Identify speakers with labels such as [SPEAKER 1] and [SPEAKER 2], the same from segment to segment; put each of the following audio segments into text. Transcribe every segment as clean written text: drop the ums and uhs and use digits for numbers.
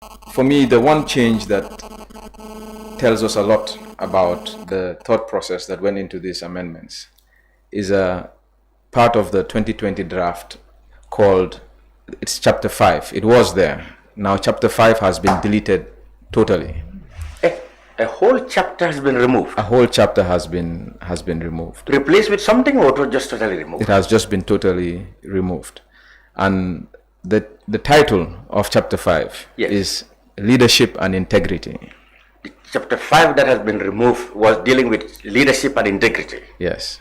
[SPEAKER 1] For me, the one change that tells us a lot about the thought process that went into these amendments is a part of the 2020 draft called, it's chapter 5. It was there. Now chapter 5 has been deleted totally.
[SPEAKER 2] A whole chapter has been removed.
[SPEAKER 1] A whole chapter has been removed.
[SPEAKER 2] Replaced with something, or it was just totally removed?
[SPEAKER 1] It has just been totally removed. And the title of chapter 5 is Leadership and Integrity.
[SPEAKER 2] Chapter 5 that has been removed was dealing with leadership and integrity.
[SPEAKER 1] Yes.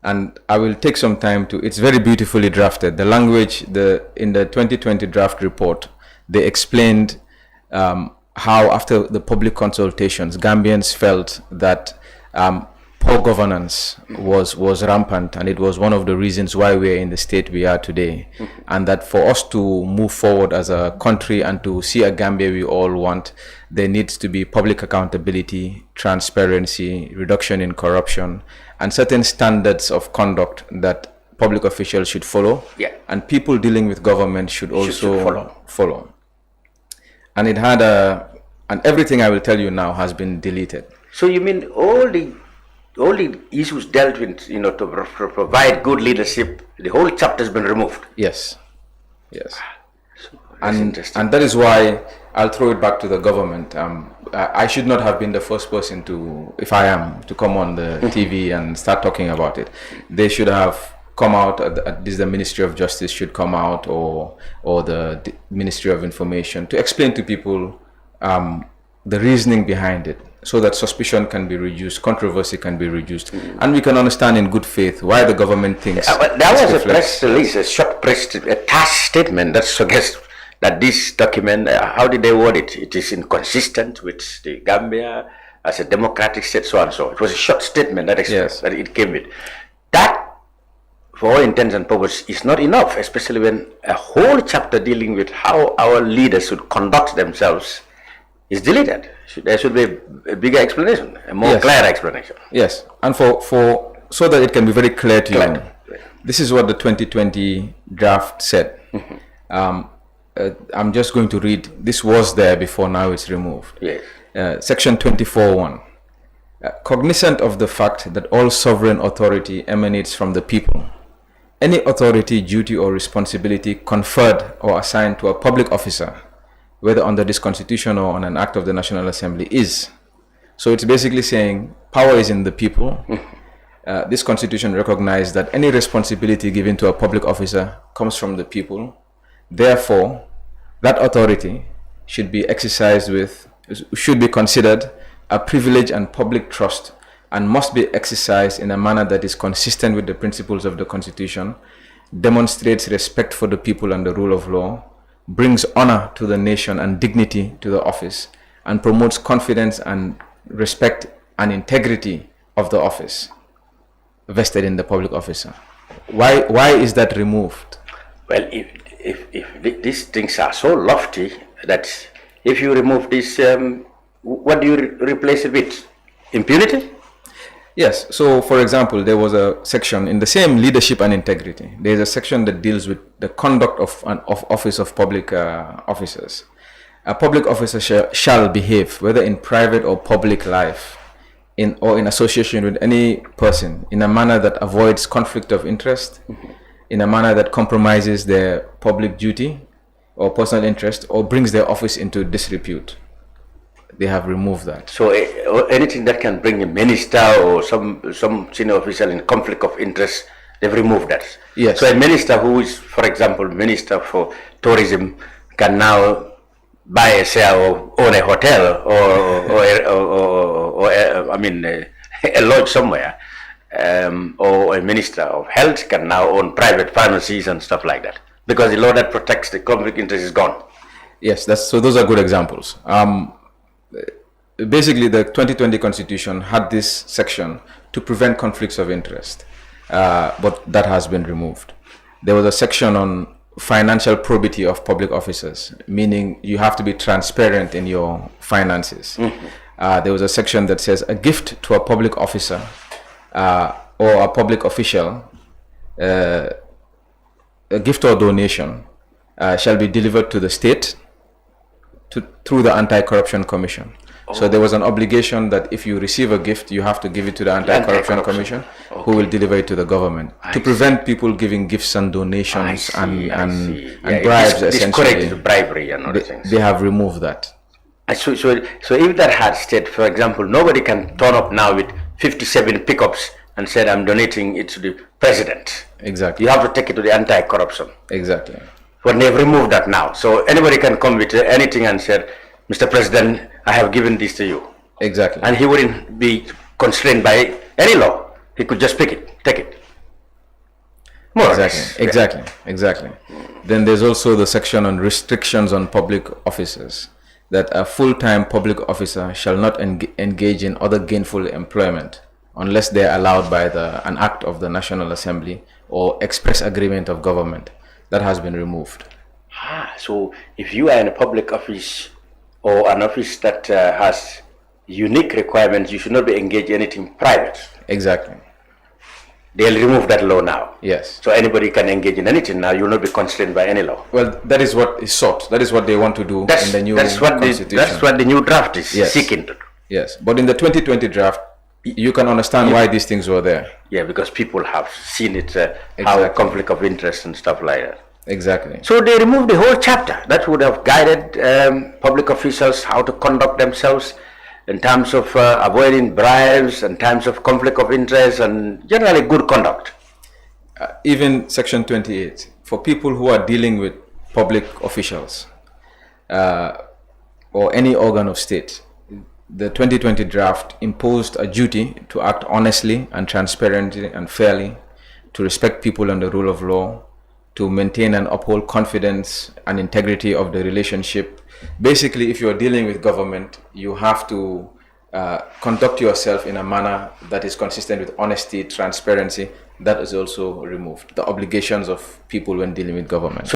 [SPEAKER 1] And I will take some time to, it's very beautifully drafted. The language, in the 2020 draft report, they explained how after the public consultations, Gambians felt that poor governance was rampant, and it was one of the reasons why we are in the state we are today. And that for us to move forward as a country and to see a Gambia we all want, there needs to be public accountability, transparency, reduction in corruption, and certain standards of conduct that public officials should follow. And people dealing with government should also follow. And it had and everything I will tell you now has been deleted.
[SPEAKER 2] So you mean all the issues dealt with, to provide good leadership, the whole chapter has been removed?
[SPEAKER 1] Yes. And that is why I'll throw it back to the government. I should not have been the first person to, if I am, to come on the TV and start talking about it. They should have come out, at least the Ministry of Justice should come out, or the Ministry of Information, to explain to people the reasoning behind it, so that suspicion can be reduced, controversy can be reduced, and we can understand in good faith why the government thinks.
[SPEAKER 2] That was a press release, a short press, a task statement that suggests that this document, how did they word it? It is inconsistent with the Gambia as a democratic state, so and so. It was a short statement that expressed that it came with. That, for all intents and purposes, is not enough, especially when a whole chapter dealing with how our leaders should conduct themselves is deleted. There should be a bigger explanation, a more clear explanation.
[SPEAKER 1] Yes, and so that it can be very clear to you. This is what the 2020 draft said. I'm just going to read. This was there before, now it's removed. Section 24(1). Cognizant of the fact that all sovereign authority emanates from the people, any authority, duty, or responsibility conferred or assigned to a public officer, whether under this constitution or on an act of the National Assembly, is. So it's basically saying power is in the people. This constitution recognizes that any responsibility given to a public officer comes from the people. Therefore, that authority should be considered a privilege and public trust, and must be exercised in a manner that is consistent with the principles of the Constitution, demonstrates respect for the people and the rule of law, brings honor to the nation and dignity to the office, and promotes confidence and respect and integrity of the office vested in the public officer. Why is that removed?
[SPEAKER 2] Well, if these things are so lofty that if you remove this, what do you replace it with? Impunity?
[SPEAKER 1] Yes. So, for example, there was a section in the same leadership and integrity. There is a section that deals with the conduct of office of public officers. A public officer shall behave, whether in private or public life, or in association with any person, in a manner that avoids conflict of interest, in a manner that compromises their public duty or personal interest, or brings their office into disrepute. They have removed that.
[SPEAKER 2] So anything that can bring a minister or some senior official in conflict of interest, they've removed that.
[SPEAKER 1] Yes.
[SPEAKER 2] So a minister who is, for example, minister for tourism can now buy a share or own a hotel or a lodge somewhere, or a minister of health can now own private pharmacies and stuff like that, because the law that protects the conflict interest is gone.
[SPEAKER 1] Yes, so those are good examples. Basically, the 2020 Constitution had this section to prevent conflicts of interest, but that has been removed. There was a section on financial probity of public officers, meaning you have to be transparent in your finances. There was a section that says a gift to a public officer or a public official, a gift or donation shall be delivered to the state, through the Anti-Corruption Commission. So there was an obligation that if you receive a gift, you have to give it to the Anti-Corruption Commission, who will deliver it to the government to prevent people giving gifts and donations and bribes. Essentially,
[SPEAKER 2] bribery and other things.
[SPEAKER 1] They have removed that.
[SPEAKER 2] So if that had stayed, for example, nobody can turn up now with 57 pickups and said, "I'm donating it to the president."
[SPEAKER 1] Exactly.
[SPEAKER 2] You have to take it to the Anti-Corruption.
[SPEAKER 1] Exactly.
[SPEAKER 2] But they've removed that now. So anybody can come with anything and say, "Mr. President, I have given this to you."
[SPEAKER 1] Exactly.
[SPEAKER 2] And he wouldn't be constrained by any law. He could just take it. More
[SPEAKER 1] Exactly. Then there's also the section on restrictions on public officers, that a full-time public officer shall not engage in other gainful employment unless they are allowed by an act of the National Assembly or express agreement of government. That has been removed.
[SPEAKER 2] So if you are in a public office or an office that has unique requirements, you should not be engaged in anything private.
[SPEAKER 1] Exactly.
[SPEAKER 2] They'll remove that law now.
[SPEAKER 1] Yes.
[SPEAKER 2] So anybody can engage in anything now. You will not be constrained by any law.
[SPEAKER 1] Well, that is what is sought. That is what they want to do in the new constitution.
[SPEAKER 2] That's what the new draft is seeking to do.
[SPEAKER 1] Yes. But in the 2020 draft, you can understand why these things were there.
[SPEAKER 2] Yeah, because people have seen it, how conflict of interest and stuff like that.
[SPEAKER 1] Exactly.
[SPEAKER 2] So they removed the whole chapter that would have guided public officials how to conduct themselves in terms of avoiding bribes, in terms of conflict of interest, and generally good conduct.
[SPEAKER 1] Even Section 28, for people who are dealing with public officials or any organ of state, the 2020 draft imposed a duty to act honestly and transparently and fairly, to respect people and the rule of law, to maintain and uphold confidence and integrity of the relationship. Basically, if you're dealing with government, you have to conduct yourself in a manner that is consistent with honesty, transparency. That is also removed. The obligations of people when dealing with government.